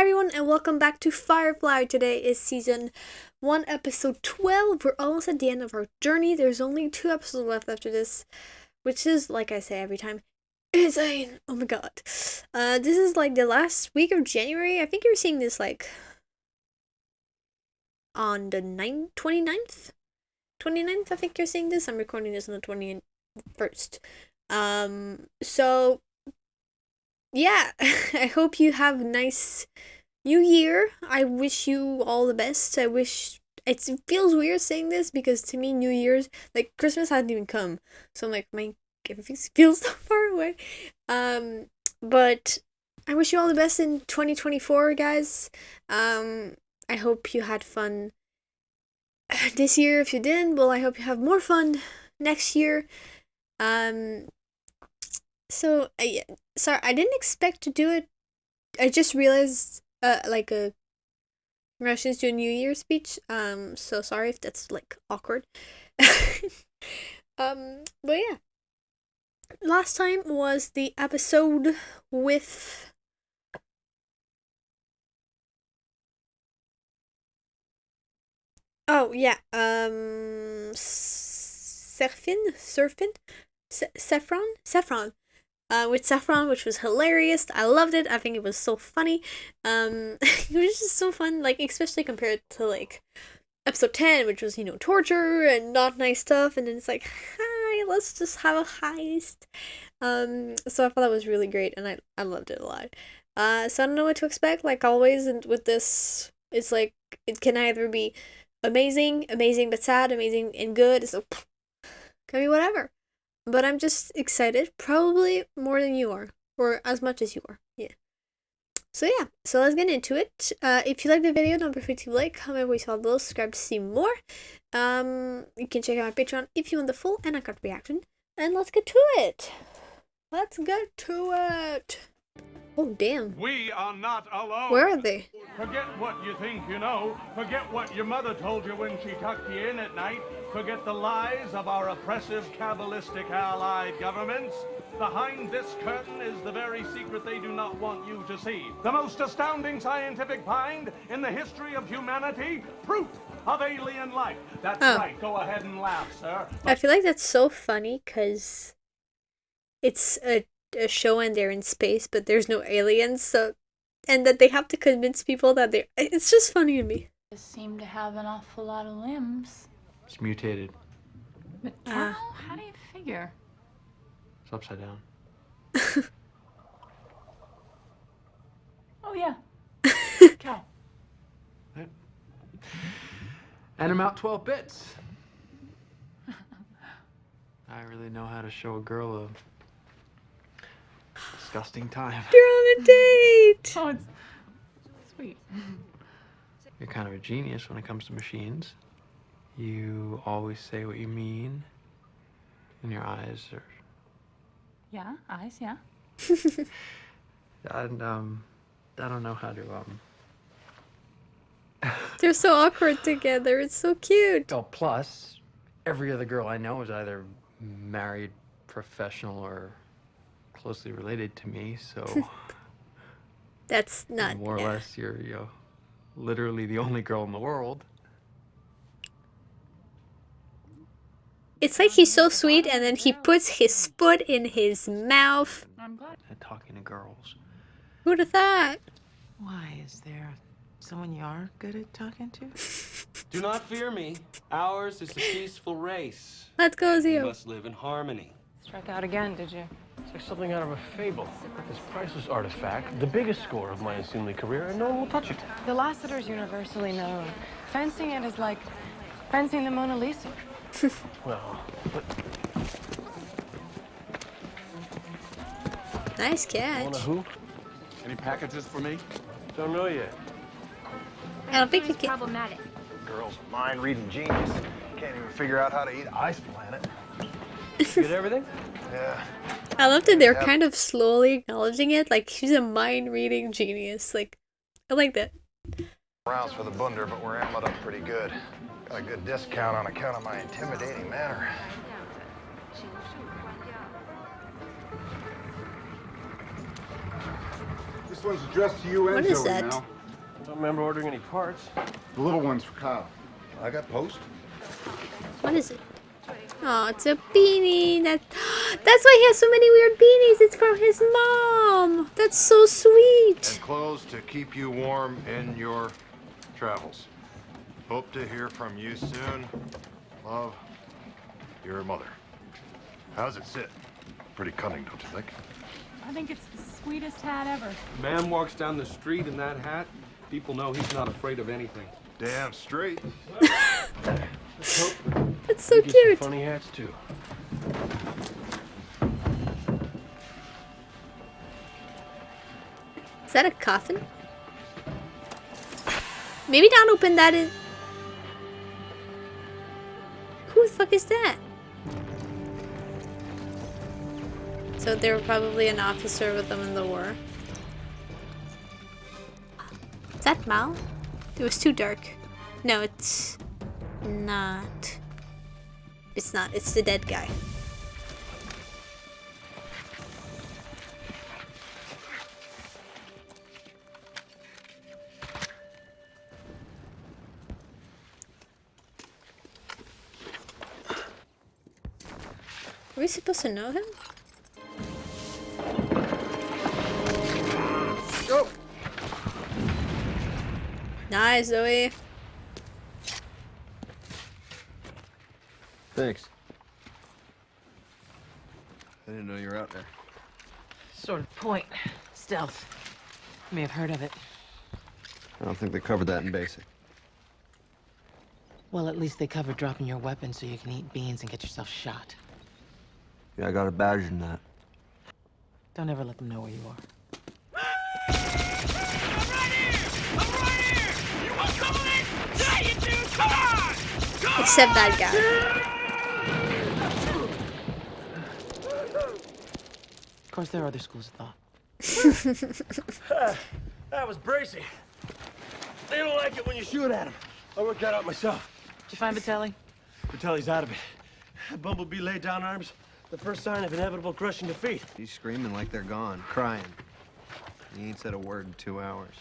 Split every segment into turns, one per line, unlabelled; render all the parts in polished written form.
everyone, and welcome back to Firefly. Today is season 1, episode 12. We're almost at the end of our journey. There's only 2 episodes left after this, which is, like I say every time, insane. Oh my god. This is like the last week of January. I think you're seeing this like on the 29th? 29th, I think you're seeing this. I'm recording this on the 21st. So yeah, I hope you have a nice new year. I wish you all the best. I wish it feels weird saying this because to me New Year's, like, Christmas hasn't even come. So I'm like, everything feels so far away. But I wish you all the best in 2024, guys. I hope you had fun this year. If you didn't, well, I hope you have more fun next year. So yeah, sorry, I didn't expect to do it. I just realized, like a Russians do a New Year speech. So sorry if that's like awkward. But yeah, last time was the episode with Saffron. With Saffron, which was hilarious. I loved it. I think it was so funny. It was just so fun, like, especially compared to like episode 10, which was, torture and not nice stuff, and then it's like, hi, let's just have a heist. So I thought that was really great, and I loved it a lot. So I don't know what to expect, like always, and with this, it's like, it can either be amazing but sad, amazing and good, so can be whatever. But I'm just excited, probably more than you are, or as much as you are, yeah. So yeah, so let's get into it. If you like the video, don't forget to like, comment, we saw below, subscribe to see more. You can check out my Patreon if you want the full and uncut reaction. And let's get to it. Oh damn.
We are not alone.
Where are they?
Forget what you think you know. Forget what your mother told you when she tucked you in at night. Forget the lies of our oppressive, cabalistic allied governments. Behind this curtain is the very secret they do not want you to see. The most astounding scientific find in the history of humanity. Proof of alien life. That's right. Go ahead and laugh, sir.
I feel like that's so funny because it's a show and they're in space, but there's no aliens, so, and that they have to convince people that it's just funny to me.
They seem to have an awful lot of limbs.
It's mutated.
But how? How do you figure?
It's upside down.
Oh yeah. Cow.
Right. And I'm out 12 bits. I really know how to show a girl a disgusting time.
You're on a date!
Oh, it's sweet.
You're kind of a genius when it comes to machines. You always say what you mean. And your eyes are...
Yeah, eyes, yeah.
And, I don't know how to,
They're so awkward together. It's so cute.
Oh, plus, every other girl I know is either married, professional, or closely related to me, so...
That's not...
More or less, you're, literally the only girl in the world.
It's like he's so sweet and then he puts his foot in his mouth.
I'm glad.
And talking to girls.
Who'd have thought?
Why, is there someone you are good at talking to?
Do not fear me. Ours is a peaceful race.
Let's go,
We
Zio.
must live in harmony.
Struck out again, did you?
It's like something out of a fable. This priceless artifact, the biggest score of my unseemly career, and no one will touch it.
The Lassiter's universally known. Fencing it is like fencing the Mona Lisa.
Well, but
Nice
wanna
catch.
who?
Any packages for me?
Don't know yet.
I don't think you can...
Problematic. Girl's a mind-reading genius. Can't even figure out how to eat Ice Planet.
You get everything?
Yeah.
I love that they're kind of slowly acknowledging it. Like, she's a mind-reading genius. Like, I like that.
Rounds for the bunder, but we're ammoed up pretty good. Got a good discount on account of my intimidating manner.
one's addressed to you and
What is
Zoe,
that?
Mal.
I don't remember ordering any parts.
The little one's for Kyle. I got post.
What is it? Oh, it's a beanie. That's why he has so many weird beanies. It's from his mom. That's so sweet.
And clothes to keep you warm in your travels. Hope to hear from you soon. Love, your mother. How's it sit? Pretty cunning, don't you think?
I think it's the sweetest hat ever.
Man walks down the street in that hat, people know he's not afraid of anything.
Damn straight.
That's so cute.
Funny hats too.
Is that a coffin? Maybe don't open that in. Who the fuck is that? So they were probably an officer with them in the war. Is that Mal? It was too dark. No, it's not. It's not. It's the dead guy. Are we supposed to know him?
Go!
Nice, Zoe.
Thanks. I didn't know you were out there.
Sort of point. Stealth. You may have heard of it.
I don't think they covered that in basic.
Well, at least they covered dropping your weapon so you can eat beans and get yourself shot.
Yeah, I got a badge in that.
Don't ever let them know where you are.
Except that guy.
Of course, there are other schools of thought.
That was Tracy. They don't like it when you shoot at them. I worked that out myself.
Did you find Vitelli?
Vitelli's out of it. Bumblebee laid down arms. The first sign of inevitable crushing defeat.
He's screaming like they're gone, crying. He ain't said a word in 2 hours.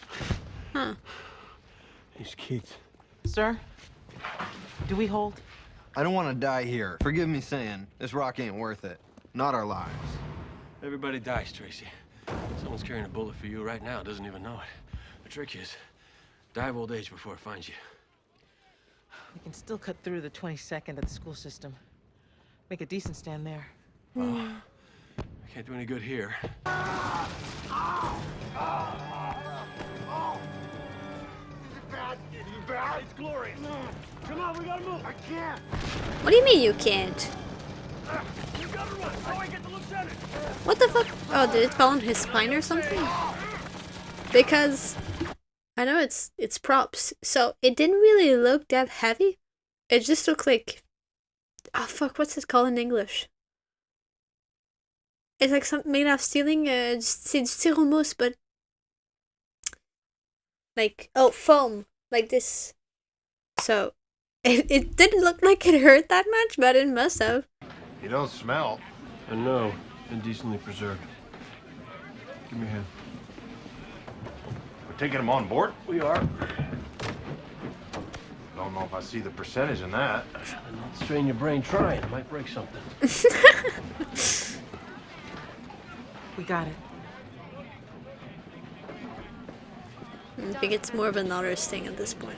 Huh.
These kids.
Sir, do we hold?
I don't want to die here. Forgive me saying, this rock ain't worth it. Not our lives.
Everybody dies, Tracy. Someone's carrying a bullet for you right now, doesn't even know it. The trick is, die of old age before it finds you.
We can still cut through the 22nd of the school system. Make a decent stand there.
I can't do any good here. It's glorious. Come on, we gotta move. I can't.
What do you mean you can't?
You gotta run. How do I get the lieutenant?
What the fuck? Oh, did it fall on his spine or something? Because I know it's props, so it didn't really look that heavy. It just looked like, oh fuck, what's it called in English? It's like something made out of stealing. C'est du styromousse, but like, oh, foam, like this. So it didn't look like it hurt that much, but it must have.
You don't smell.
I know. Indecently preserved. Give me a hand.
We're taking him on board?
We are.
Don't know if I see the percentage in that.
Strain your brain trying. It might break something.
We got it.
I think it's more of an honors thing at this point.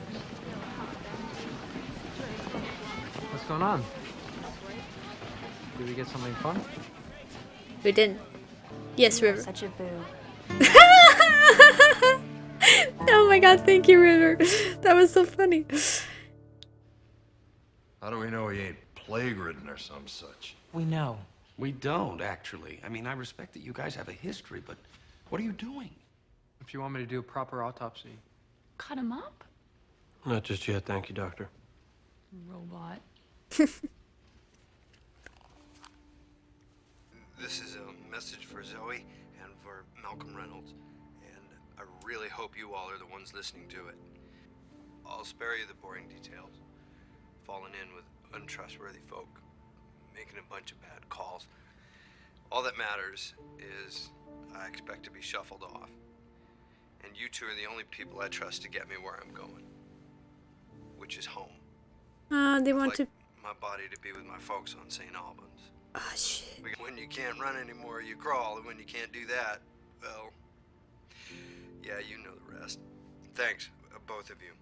What's going on? Did we get something fun?
We didn't. Yes, River.
Such a boo.
Oh my god, thank you, River. That was so funny.
How do we know he ain't plague-ridden or some such?
We know.
We don't, actually. I mean, I respect that you guys have a history, but what are you doing?
If you want me to do a proper autopsy.
Cut him up?
Not just yet, thank you, Doctor.
Robot.
This is a message for Zoe and for Malcolm Reynolds, and I really hope you all are the ones listening to it. I'll spare you the boring details. Falling in with untrustworthy folk, making a bunch of bad calls. All that matters is I expect to be shuffled off. And you two are the only people I trust to get me where I'm going. Which is home.
They
I'd
want
like
to.
my body to be with my folks on St. Albans.
Oh shit.
When you can't run anymore, you crawl. And when you can't do that, well, yeah, you know the rest. Thanks, both of you.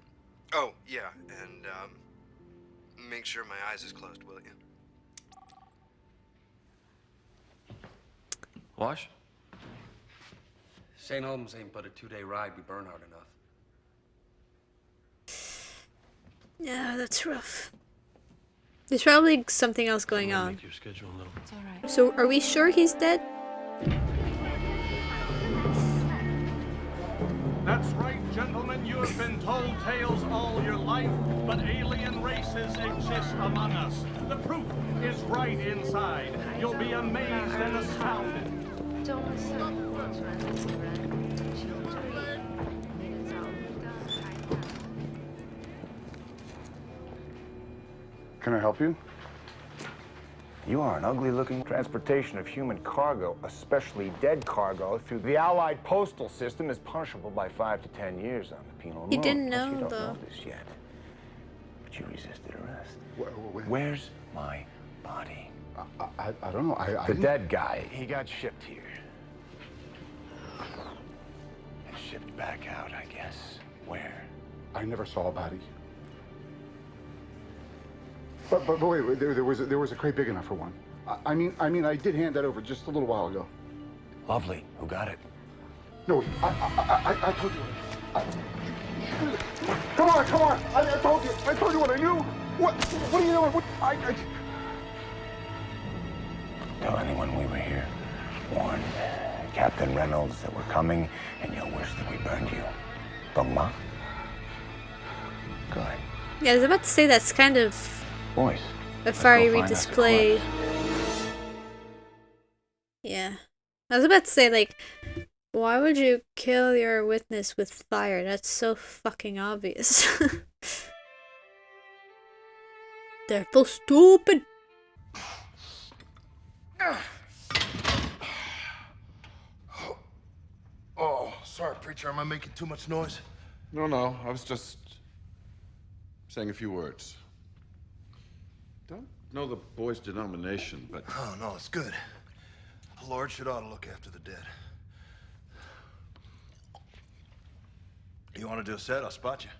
Oh, yeah, and make sure my eyes is closed, will you?
Wash? St. Albans ain't but a 2-day ride. We burn hard enough.
Yeah, that's rough. There's probably something else going on.
Make your schedule a little.
It's all right.
So, are we sure he's dead?
That's right, gentlemen. You have been told tales all your life, but alien races exist among us. The proof is right inside. You'll be amazed and astounded.
Can I help you?
You are an ugly-looking transportation of human cargo, especially dead cargo, through the Allied postal system is punishable by 5 to 10 years on the penal
He
law.
didn't
Plus,
know,
you don't
though.
know this yet, but you resisted arrest.
Where?
Where's my body?
I don't know.
The dead guy. He got shipped here. And shipped back out, I guess. Where?
I never saw a body. But wait, there was a crate big enough for one. I mean, I did hand that over just a little while ago.
Lovely. Who got it?
No, I told you. Come on! I told you what I knew. What are you doing? What?
Tell anyone we were here. Warn Captain Reynolds that we're coming, and you'll wish that we burned you. Dogma? Good.
Yeah, I was about to say that's kind of
Boys.
a fiery
find us a
display. Yeah. I was about to say, like, why would you kill your witness with fire? That's so fucking obvious. They're so stupid.
Oh, sorry, preacher. Am I making too much noise?
No. I was just saying a few words. Don't know the boy's denomination, but...
Oh, no, it's good. The Lord should ought to look after the dead. You want to do a set? I'll spot you.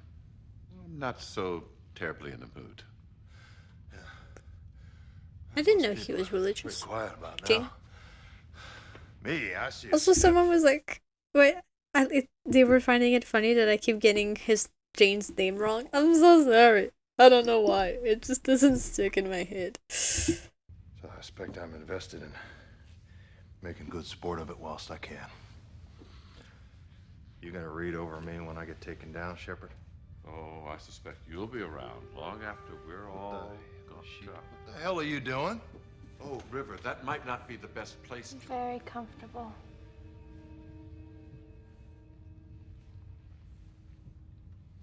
I'm not so terribly in the mood.
I didn't know he was religious.
Pretty quiet about now.
King.
Me, I see.
Also, someone was like, wait, they were finding it funny that I keep getting Jane's name wrong. I'm so sorry. I don't know why. It just doesn't stick in my head.
So I expect I'm invested in making good sport of it whilst I can. You gonna read over me when I get taken down, Shepard?
Oh, I suspect you'll be around long after we're all gone.
What the hell are you doing?
Oh, River, that might not be the best place to...
Very comfortable.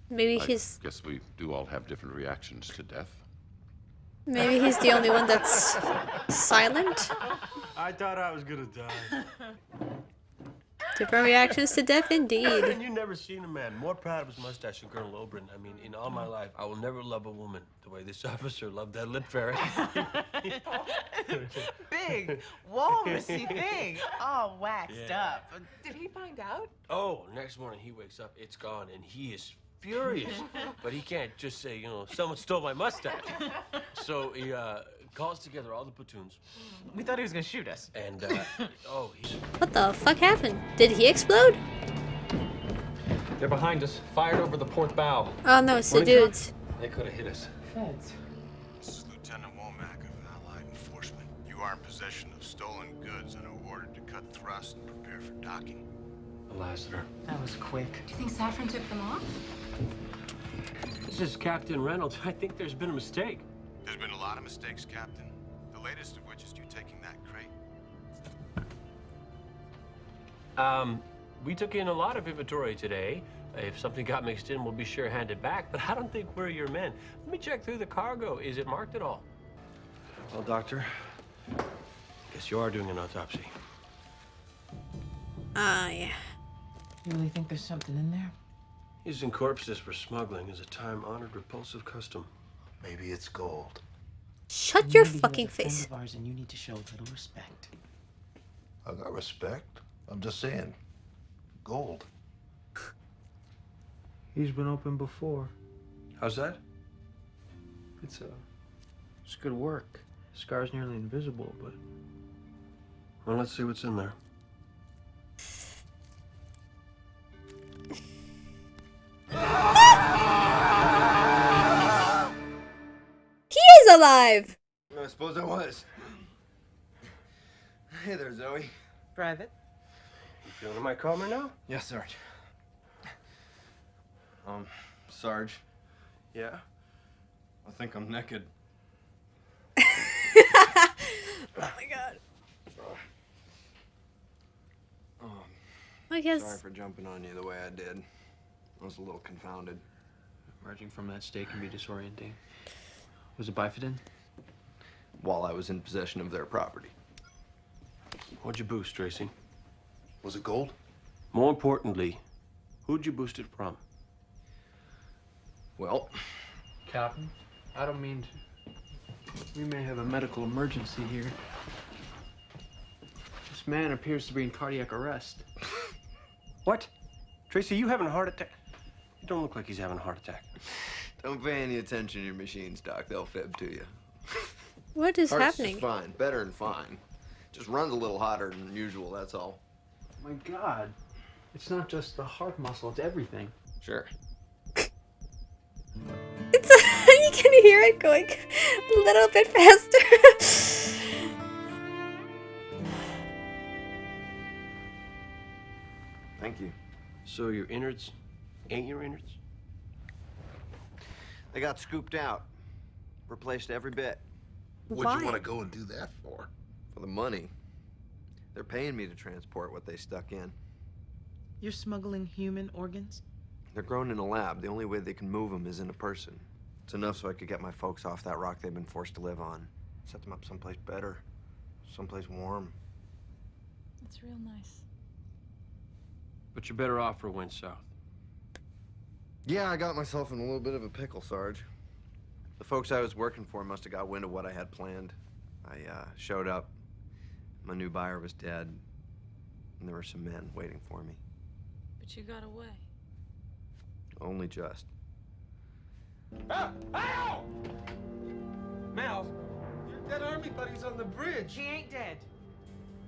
Maybe
I
he's
guess we do all have different reactions to death.
maybe he's the only one that's silent.
I thought I was gonna die.
Different reactions to death, indeed.
And you never seen a man more proud of his mustache than Colonel Oberon. I mean, in all my life, I will never love a woman the way this officer loved that lip ferret.
Big, walrusy thing. All waxed up. Did he find out?
Oh, next morning he wakes up, it's gone, and he is furious. But he can't just say, you know, someone stole my mustache. So he calls together all the platoons.
We thought he was gonna shoot us.
And, he's...
What the fuck happened? Did he explode?
They're behind us, fired over the port bow.
Oh no, it's the dudes.
They could have hit us.
Feds.
This is Lieutenant Womack of Allied Enforcement. You are in possession of stolen goods and are ordered to cut thrust and prepare for docking.
The Lassiter.
That was quick.
Do you think Saffron tipped them off?
This is Captain Reynolds. I think there's been a mistake.
There's been a lot of mistakes, Captain. The latest of which is you taking that crate.
We took in a lot of inventory today. If something got mixed in, we'll be sure to hand it back. But I don't think we're your men. Let me check through the cargo. Is it marked at all? Well, Doctor, guess you are doing an autopsy.
Ah, yeah.
You really think there's something in there?
Using corpses for smuggling is a time-honored, repulsive custom.
Maybe it's gold.
Shut your
Maybe he was
fucking
a friend
face.
of ours and you need to show a little respect.
I got respect. I'm just saying. Gold.
He's been open before.
How's that?
It's good work. Scar's nearly invisible, but
Well, let's see what's in there.
He is alive!
I suppose I was. Hey there, Zoe.
Private?
You feeling my calmer now?
Yes, Sarge. Sarge.
Yeah?
I think I'm naked.
Oh my god. I guess.
Sorry for jumping on you the way I did. I was a little confounded.
emerging from that state can be disorienting. Was it Bifidin?
While I was in possession of their property.
What'd you boost, Tracy?
Was it gold?
More importantly, who'd you boost it from?
Well,
Captain, I don't mean to. We may have a medical emergency here. This man appears to be in cardiac arrest.
What? Tracy, you having a heart attack? You don't look like he's having a heart attack.
don't pay any attention to your machines, Doc. They'll fib to you.
What is
Heart's
happening?
just fine. Better than fine. Just runs a little hotter than usual, that's all.
My God. It's not just the heart muscle, it's everything.
Sure.
It's you can hear it going a little bit faster.
Thank you.
So your innards ain't your innards?
They got scooped out. Replaced every bit.
What'd you wanna
go and do that for? For the money. They're paying me to transport what they stuck in.
You're smuggling human organs?
They're grown in a lab. The only way they can move them is in a person. It's enough so I could get my folks off that rock they've been forced to live on. Set them up someplace better. Someplace warm.
It's real nice.
But you're better off for it went south.
Yeah, I got myself in a little bit of a pickle, Sarge. The folks I was working for must have got wind of what I had planned. I showed up. My new buyer was dead. And there were some men waiting for me.
But you got away.
Only just.
Ow! Mal, your dead army buddy's on the bridge.
He ain't dead.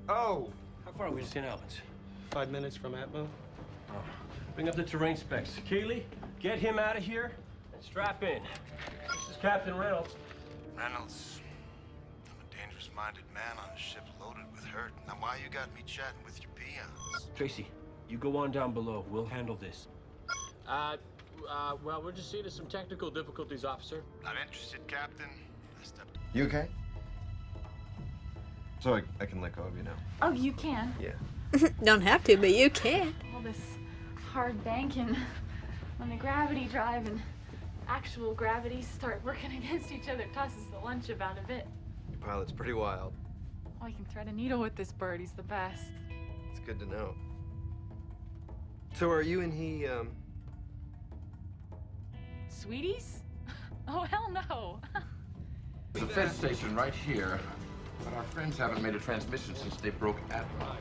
Oh.
How far are we to St. Albans?
5 minutes from Atmo.
Oh. Bring up the terrain specs. Kaylee, get him out of here and strap in. This is Captain Reynolds.
Reynolds, I'm a dangerous-minded man on a ship loaded with hurt. Now why you got me chatting with your peons?
Tracy, you go on down below. We'll handle this.
Well, we're just seeing some technical difficulties, officer.
Not interested, Captain. I stepped.
You okay? So I can let go of you now.
Oh, you can.
Yeah.
Don't have to, but you can.
All this hard banking when the gravity drive and actual gravity start working against each other tosses the lunch about a bit.
Your pilot's pretty wild.
Oh, I can thread a needle with this bird. He's the best.
It's good to know. So are you and he,
Sweeties? Oh, hell no.
There's a fed station right here, but our friends haven't made a transmission since they broke Atmo.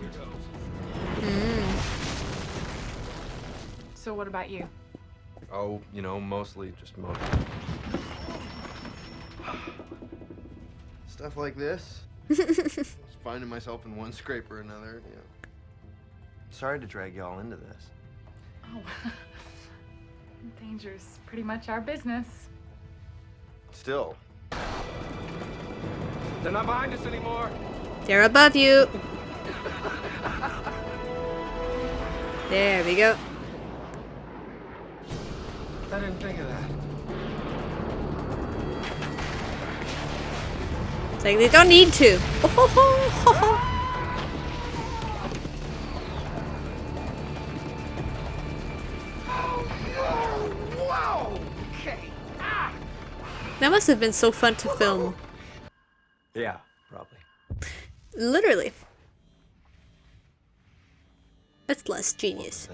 Here goes.
So what about you?
Oh, you know, mostly just motor. Stuff like this. Just finding myself in one scrape or another, you know. Sorry to drag y'all into this.
Oh, danger's pretty much our business.
Still.
They're not behind us anymore.
They're above you. There we go.
I didn't think of that.
It's like they don't need to.
Whoa! Okay. Ah!
That must have been so fun to film.
Yeah, probably.
Literally. That's less genius.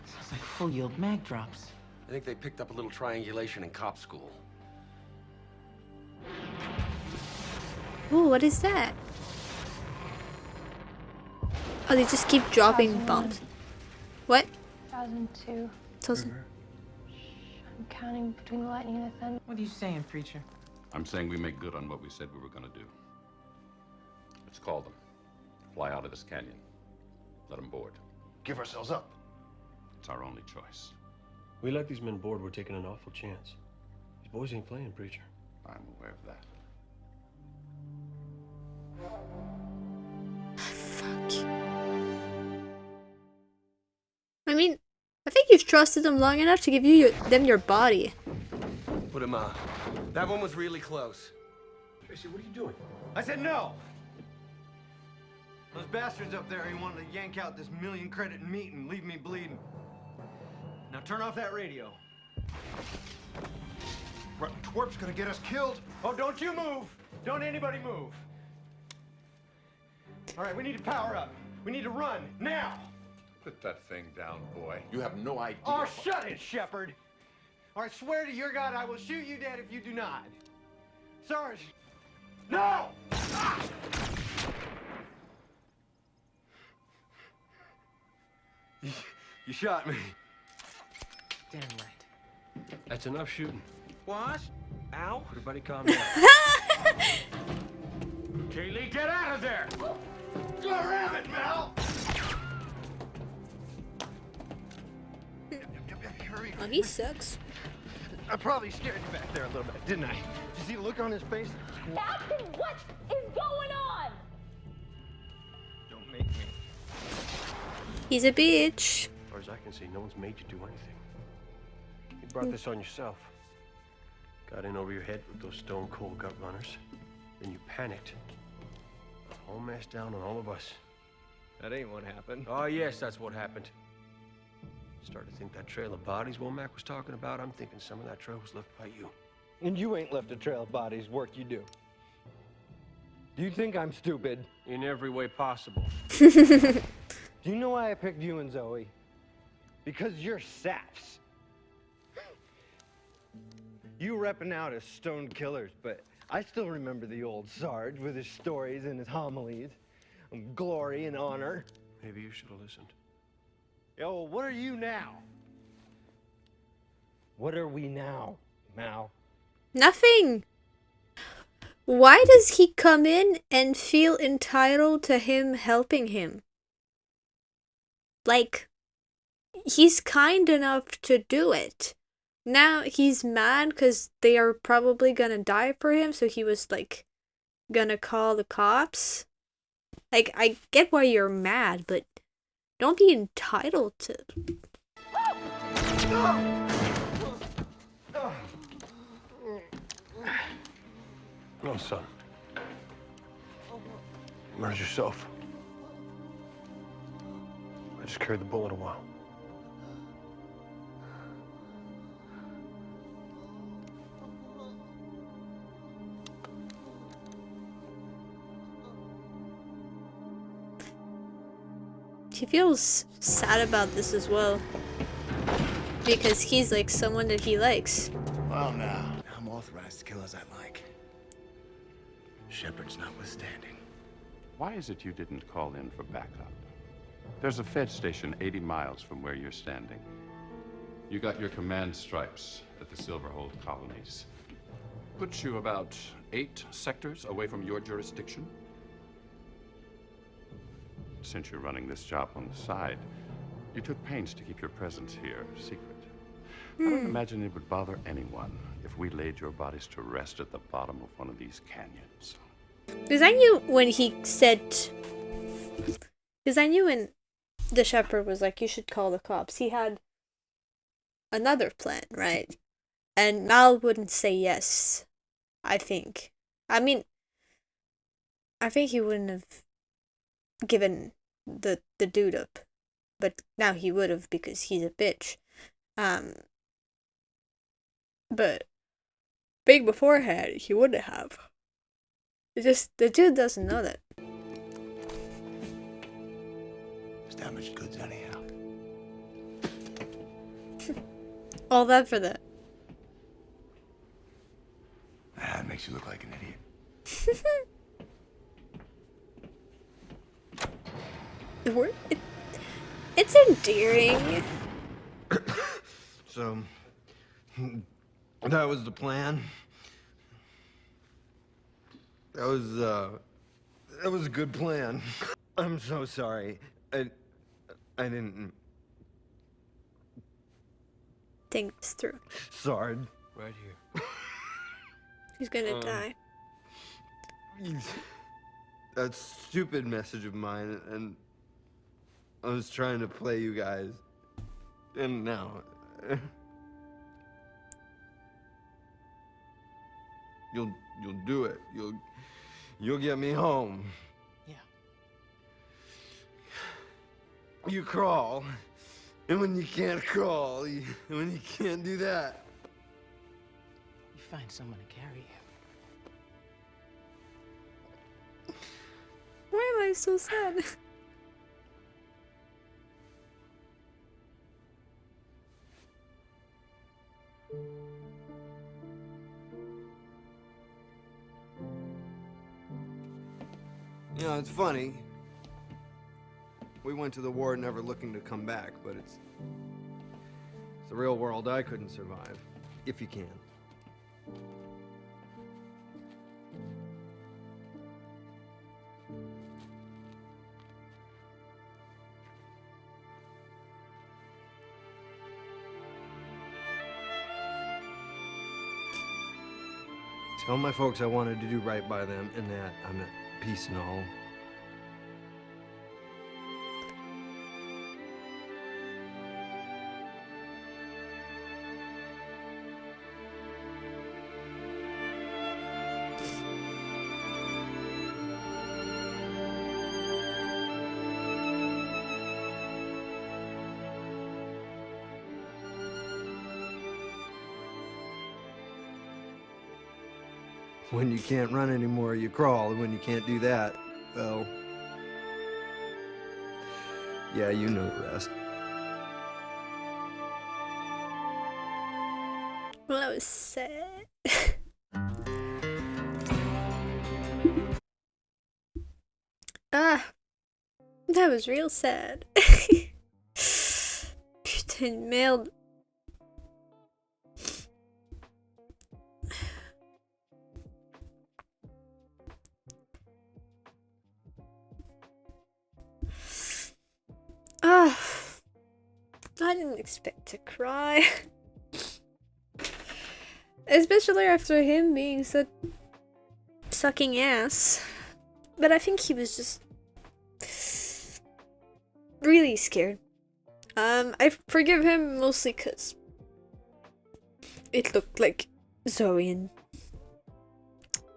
Sounds like full yield mag drops.
I think they picked up a little triangulation in cop school.
Ooh, what is that? Oh, they just keep dropping
2001.
bombs. What?
2002.
2000.
I'm counting between the lightning and the thunder.
What are you saying, preacher?
I'm saying we make good on what we said we were gonna do. Let's call them. Fly out of this canyon. Let them board.
Give ourselves up.
It's our only choice.
We let these men board, we're taking an awful chance. These boys ain't playing, preacher.
I'm aware of that.
Fuck. I mean, I think you've trusted them long enough to give them your body.
Put him out. That one was really close.
Tracy, what are you doing?
I said no! Those bastards up there, he wanted to yank out this 1,000,000 credit meat and leave me bleeding. Now turn off that radio.
Rotten twerp's gonna get us killed.
Oh, don't you move! Don't anybody move! All right, we need to power up. We need to run, now!
Put that thing down, boy. You have no idea.
Oh, shut it, Shepard! All right, swear to your God I will shoot you dead if you do not. Sarge! No! Ah! You shot me.
Damn right.
That's enough shooting.
What? Ow.
Everybody calm down. Kaylee, get out of there!
Go ram it, Mel! Hurry.
Oh, he sucks.
I probably scared you back there a little bit, didn't I? Did you see the look on his face?
Captain, what is going on?
Don't make me.
He's a bitch.
As far as I can see, no one's made you do anything. You brought this on yourself. Got in over your head with those stone cold gut runners. Then you panicked. The whole mess down on all of us.
That ain't what happened.
Oh, yes, that's what happened. Started to think that trail of bodies Womack was talking about. I'm thinking some of that trail was left by you.
And you ain't left a trail of bodies, work you do. Do you think I'm stupid?
In every way possible.
Do you know why I picked you and Zoe? Because you're saps. You repping out as stone killers, but I still remember the old Sarge with his stories and his homilies. Glory and honor.
Maybe you should have listened.
Yo, what are you now? What are we now, Mal?
Nothing. Why does he come in and feel entitled to him helping him? Like, he's kind enough to do it. Now he's mad because they are probably gonna die for him, so he was like gonna call the cops. Like, I get why you're mad, but don't be entitled to.
No, son. You murdered yourself. I just carried the bullet a while.
He feels sad about this as well. Because he's like someone that he likes.
Well, now, I'm authorized to kill as I like. Shepard's notwithstanding.
Why is it you didn't call in for backup? There's a Fed station 80 miles from where you're standing. You got your command stripes at the Silverhold colonies. Puts you about 8 sectors away from your jurisdiction. Since you're running this job on the side, you took pains to keep your presence here secret. I don't imagine it would bother anyone if we laid your bodies to rest at the bottom of one of these canyons.
Because I knew when he said... Because I knew when the shepherd was like, you should call the cops. He had another plan, right? And Mal wouldn't say yes, I think. I mean, I think he wouldn't have given the dude up. But now he would have because he's a bitch. But big beforehand, he wouldn't have. It's just, the dude doesn't know that.
It's damaged goods anyhow.
All that for that.
That makes you look like an idiot.
It's endearing.
So, that was the plan. That was a good plan. I'm so sorry. I didn't
think this through.
Sorry. Right here.
He's gonna die.
That stupid message of mine, and I was trying to play you guys, and now you'll do it. You'll get me home.
Yeah.
You crawl, and when you can't crawl, when you can't do that,
You find someone to carry you.
Why am I so sad?
you know, it's funny. We went to the war never looking to come back, but it's the real world I couldn't survive, if you can. Tell my folks I wanted to do right by them and that I'm at peace and all. When you can't run anymore, you crawl, and when you can't do that, well, yeah, you know the rest.
Well, that was sad. That was real sad. Putain, merde. I didn't expect to cry. Especially after him being so sucking ass. But I think he was just really scared. I forgive him mostly because it looked like Zoe and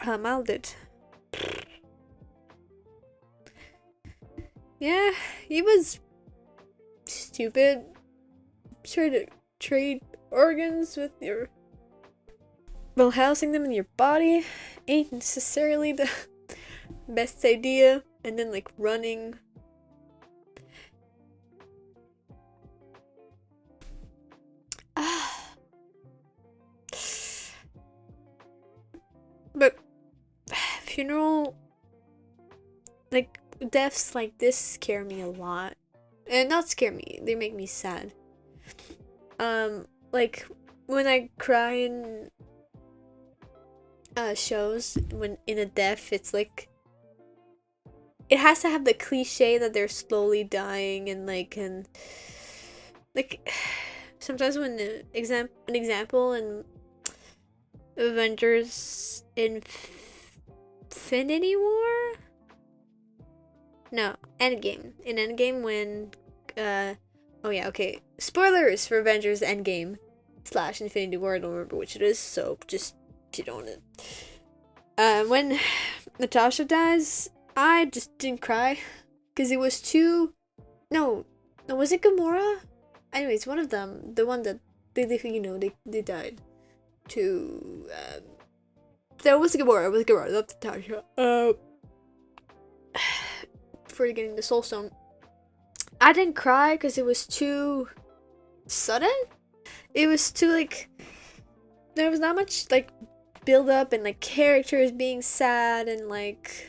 Mal did. Yeah, he was stupid. Try to trade organs with your... Well, housing them in your body ain't necessarily the best idea. And then, like, running. But funeral, like, deaths like this scare me a lot. And not scare me, they make me sad. Like, when I cry in shows, when in a death, it's like, it has to have the cliche that they're slowly dying, and like sometimes when an example in Avengers Infinity War? No, Endgame. In Endgame when oh yeah, okay. Spoilers for Avengers Endgame / Infinity War. I don't remember which it is, so just get on it. When Natasha dies, I just didn't cry because it was too. No, was it Gamora? Anyways, one of them, the one that they died. To that was Gamora. It was Gamora, not Natasha. For getting the Soul Stone. I didn't cry because it was too sudden. It was too like, there was not much like build up and like characters being sad and like,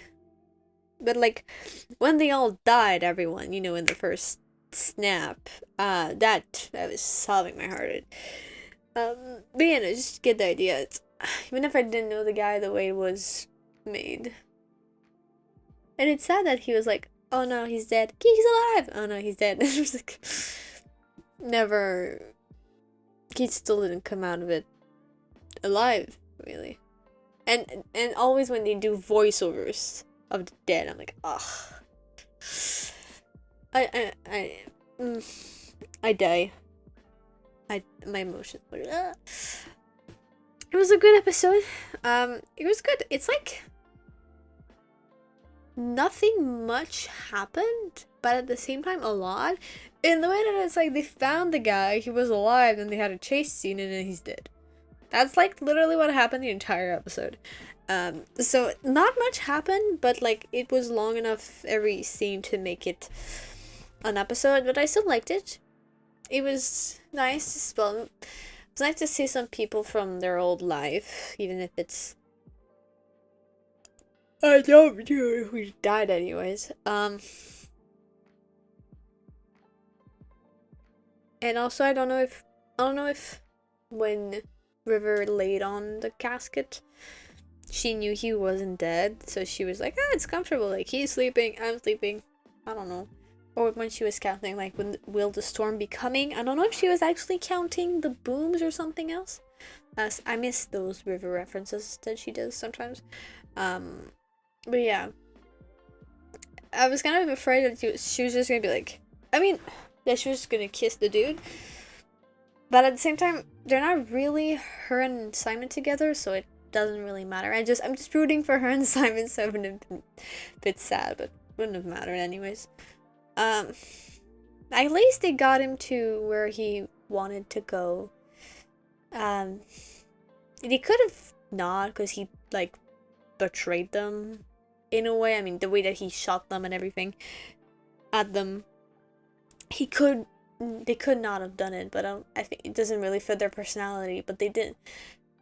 but like when they all died, everyone, you know, in the first snap, that was sobbing my heart out. But yeah, no, just get the idea. It's, even if I didn't know the guy, the way it was made, and it's sad that he was like, oh no, he's dead. He's alive. Oh no, he's dead. It was like, never. He still didn't come out of it alive, really. And always when they do voiceovers of the dead, I'm like, ugh. I die. My emotions were. It was a good episode. It was good. It's like nothing much happened, but at the same time a lot. In the way that it's like they found the guy, he was alive, and they had a chase scene, and then he's dead. That's like literally what happened the entire episode. So not much happened, but like it was long enough every scene to make it an episode. But I still liked it. It was nice to spell. It's nice to see some people from their old life, even if it's. I don't know who died anyways. And also I don't know if when River laid on the casket, she knew he wasn't dead, so she was like, it's comfortable, like he's sleeping, I'm sleeping. I don't know. Or when she was counting, like, when will the storm be coming? I don't know if she was actually counting the booms or something else. I miss those River references that she does sometimes. But yeah, I was kind of afraid that she was just gonna be like, I mean, that she was just gonna kiss the dude. But at the same time, they're not really her and Simon together, so it doesn't really matter. I'm just rooting for her and Simon, so it wouldn't have been a bit sad, but wouldn't have mattered anyways. At least they got him to where he wanted to go. They could have not, because he like betrayed them in a way. I mean, the way that he shot them and everything at them, they could not have done it, but I think it doesn't really fit their personality, but they did.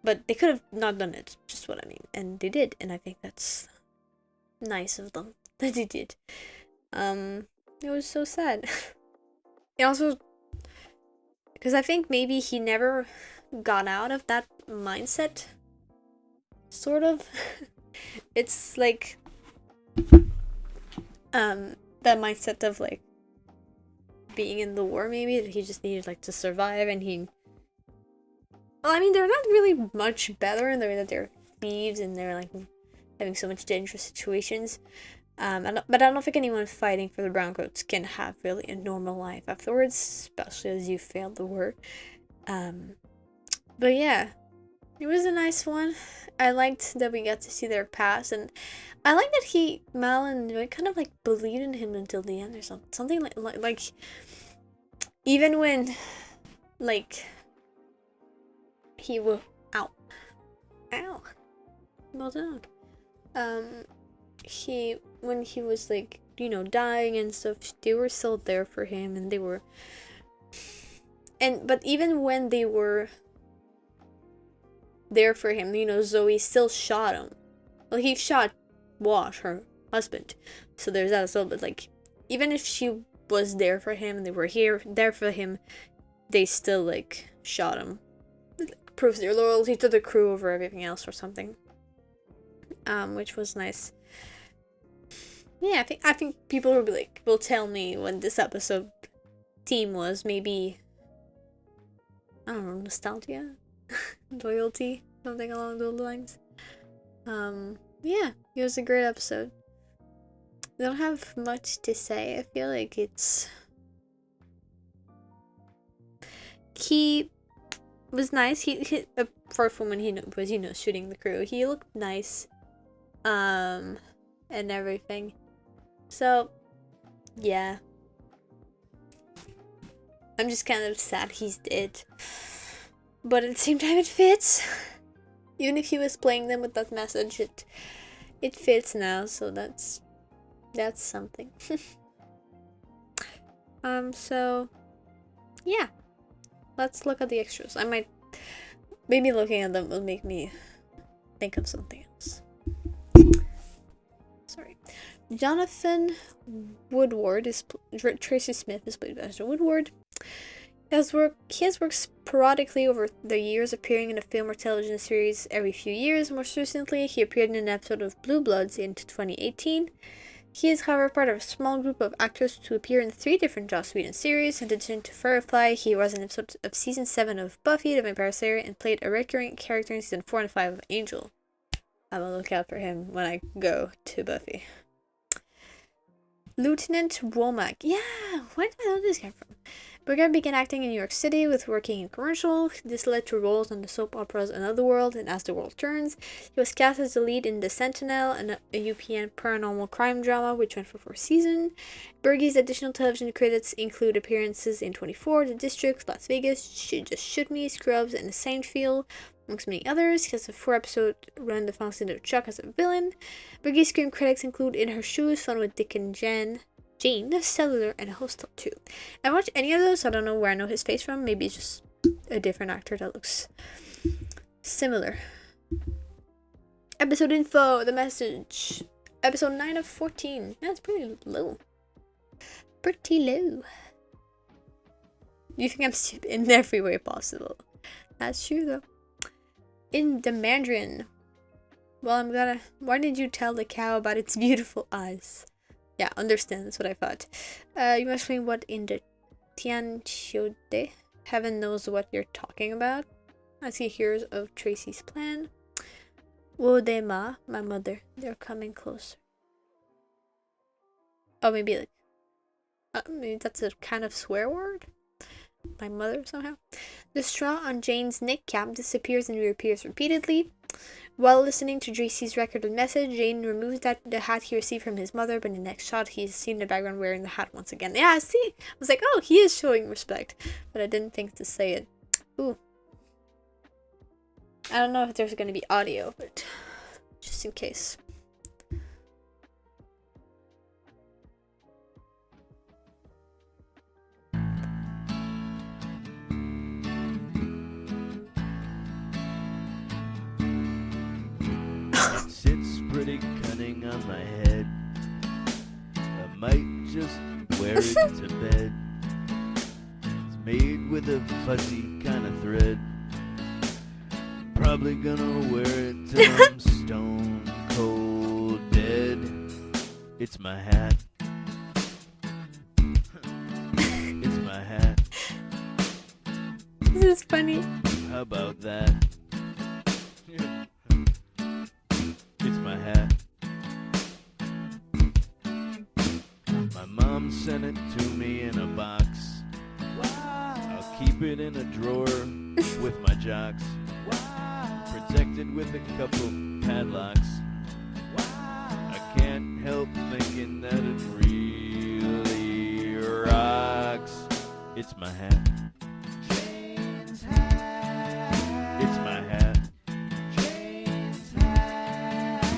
But they could have not done it, just what I mean. And they did, and I think that's nice of them that they did. It was so sad. It also, because I think maybe he never got out of that mindset, sort of. It's like, that mindset of like being in the war, maybe, that he just needed like to survive, and he, well, I mean, they're not really much better in the way that they're thieves and they're like having so much dangerous situations. But I don't think anyone fighting for the Browncoats can have really a normal life afterwards, especially as you failed the war. But yeah, it was a nice one. I liked that we got to see their past, and I like that Malin kind of like believed in him until the end or something like even when like he will ow well done. When he was like, you know, dying and stuff, they were still there for him, and they were, but even when they were there for him, you know, Zoe still shot him. Well, he shot Wash, her husband, so there's that as well. But like, even if she was there for him, they were there for him, they still like shot him. It proves their loyalty to the crew over everything else or something. Which was nice. Yeah, I think people will tell me when this episode theme was, maybe, I don't know, nostalgia, loyalty, something along those lines. Yeah, it was a great episode. I don't have much to say. I feel like he was nice. He for when he was, you know, shooting the crew, he looked nice, and everything. So, yeah. I'm just kind of sad he's dead. But at the same time, it fits. Even if he was playing them with that message, it fits now, so that's something. So yeah, let's look at the extras. Maybe looking at them will make me think of something else. Sorry. Jonathan Woodward Tracy Smith is played by Jonathan Woodward. He has worked sporadically over the years, appearing in a film or television series every few years. Most recently, he appeared in an episode of Blue Bloods in 2018. He is, however, part of a small group of actors to appear in 3 different Joss Whedon series. In addition to Firefly, he was in an episode of Season 7 of Buffy the Vampire Slayer and played a recurring character in Season 4 and 5 of Angel. I'm gonna look out for him when I go to Buffy. Lieutenant Womack. Yeah, where did I know this guy from? Burger began acting in New York City with working in commercial. This led to roles on the soap operas Another World and As the World Turns. He was cast as the lead in The Sentinel, a UPN paranormal crime drama which went for 4 seasons. Bergie's additional television credits include appearances in 24, The District, Las Vegas, She Just Shoot Me, Scrubs, and The Seinfeld, amongst many others. He has a 4-episode run that functions into Chuck as a villain. Bergie's screen credits include In Her Shoes, Fun with Dick and Jane, Cellular, and Hostel 2. I haven't watched any of those, so I don't know where I know his face from. Maybe it's just a different actor that looks similar. Episode info, the message. Episode 9 of 14. That's pretty low. Pretty low. You think I'm stupid in every way possible. That's true, though. In the Mandarin. Well, why did you tell the cow about its beautiful eyes? Yeah, understand. That's what I thought. You must explain what in the Tian Xiode. Heaven knows what you're talking about. I see heroes of Tracy's plan. Wo de ma, my mother. They're coming closer. Oh, maybe that's a kind of swear word? My mother, somehow. The straw on Jane's kneecap disappears and reappears repeatedly. While listening to Tracy's recorded message, Jane removes the hat he received from his mother, but in the next shot, he's seen in the background wearing the hat once again. Yeah, see? I was like, oh, he is showing respect. But I didn't think to say it. Ooh. I don't know if there's going to be audio, but just in case.
It sits pretty cunning on my head. I might just wear it to bed. It's made with a fuzzy kind of thread. Probably gonna wear it till I'm stone cold dead. It's my hat. It's my hat.
This is funny.
How about that? It's my hat. My mom sent it to me in a box. I'll keep it in a drawer with my jocks. Protected with a couple padlocks. I can't help thinking that it really rocks. It's my hat. It's my hat.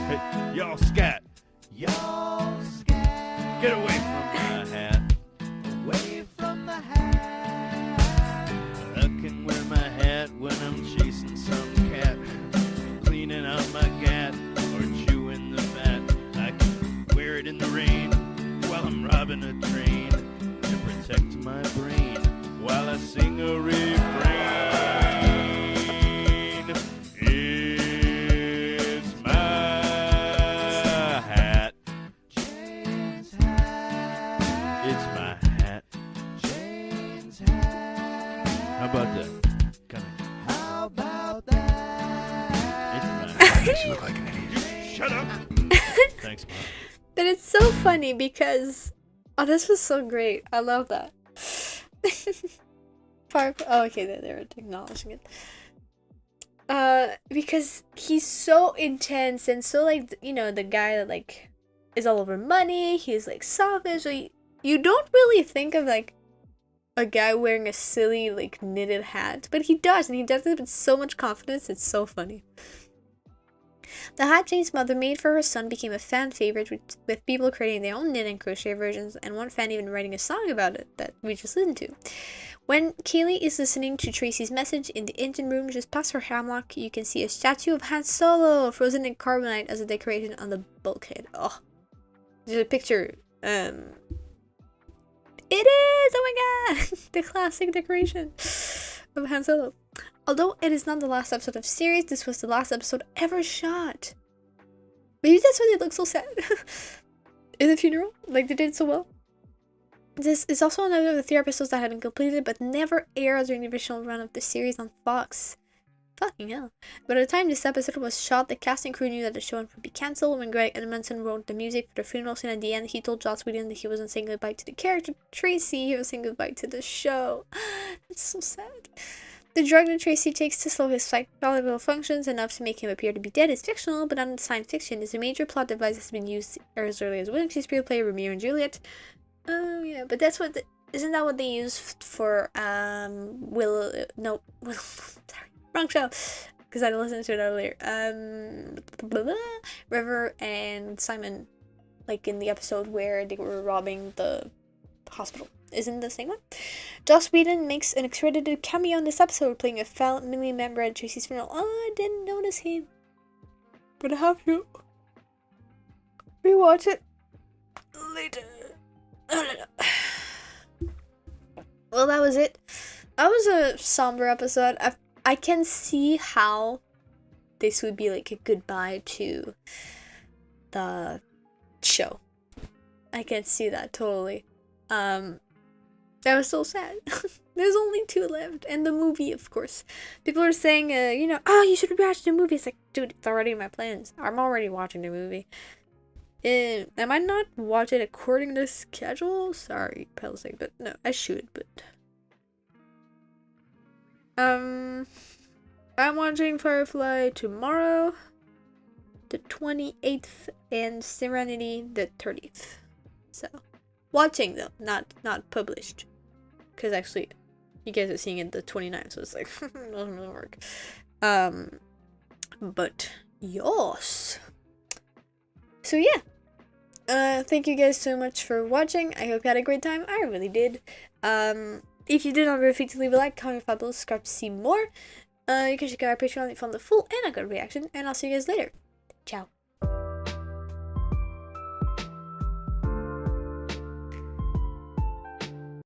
Hey, y'all scat. Y'all scat. Get away from my hat. Away from the hat. I can wear my hat when I'm chasing some cat, cleaning out my gat, or chewing the fat. I can wear it in the rain while I'm robbing a train to protect my brain while I sing a refrain. It's my hat. Jane's hat. It's my hat. Jane's hat. How about that? How about that? It's my hat.
Makes you look like an idiot.
Shut up. Thanks, Mom.
But it's so funny because... Oh, this was so great. I love that. Oh, okay, they're acknowledging it. Because he's so intense and so, like, you know, the guy that, like, is all over money. He's, like, selfish. So you don't really think of, like, a guy wearing a silly, like, knitted hat. But he does, and he does it with so much confidence. It's so funny. The hat Jane's mother made for her son became a fan favorite, with people creating their own knit and crochet versions, and one fan even writing a song about it that we just listened to. When Kaylee is listening to Tracy's message in the engine room just past her hammock, you can see a statue of Han Solo frozen in carbonite as a decoration on the bulkhead. Oh, there's a picture. It is! Oh my god! The classic decoration of Han Solo. Although it is not the last episode of the series, this was the last episode ever shot. Maybe that's why they look so sad in the funeral. Like, they did so well. This is also another of the 3 episodes that had been completed but never aired during the original run of the series on Fox. Fucking hell. By the time this episode was shot, the cast and crew knew that the show would be cancelled. When Greg Edmondson wrote the music for the funeral scene at the end, he told Joss Whedon that he wasn't saying goodbye to the character Tracy, he was saying goodbye to the show. It's so sad. The drug that Tracy takes to slow his psychological functions enough to make him appear to be dead is fictional, but not in science fiction. Is a major plot device that's been used as early as William Shakespeare play Romeo and Juliet. Oh yeah, but that's what isn't that what they used for sorry, wrong show, because I listened to it earlier. River and Simon, like in the episode where they were robbing the hospital. Isn't the same one? Joss Whedon makes an accredited cameo in this episode, playing a family member at Tracy's funeral. Oh, I didn't notice him. But I have to rewatch it later. Well, that was it. That was a somber episode. I can see how this would be like a goodbye to the show. I can see that totally. That was so sad. There's only 2 left, and the movie, of course. People are saying, oh, you should watch the movie. It's like, dude, it's already in my plans. I'm already watching the movie. I might not watch it according to schedule. Sorry, Pelsing, but no, I should. But I'm watching Firefly tomorrow, the 28th, and Serenity the 30th. So, watching though, not published, because actually, you guys are seeing it the 29th, so it's like doesn't really work. But yes. So yeah, thank you guys so much for watching. I hope you had a great time. I really did. If you did, don't forget to leave a like, comment, follow, subscribe to see more. You can check out our Patreon if you want the full and a good reaction, and I'll see you guys later. Ciao.